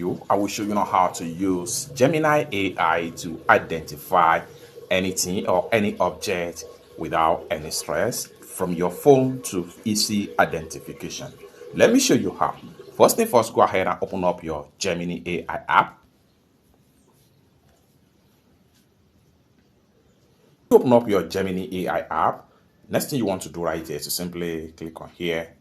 video, I will show you how to use Gemini AI to identify anything or any object without any stress from your phone to easy identification. Let me show you how. First thing first, go ahead and open up your Gemini AI app. Open up your Gemini AI app. Next thing you want to do right here is to simply click on here.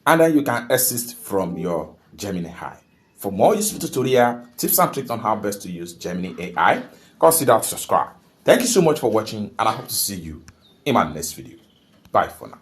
And then you can assist from your Gemini AI. For more useful tutorial, tips and tricks on how best to use Gemini AI, consider to subscribe. Thank you so much for watching, and I hope to see you in my next video. Bye for now.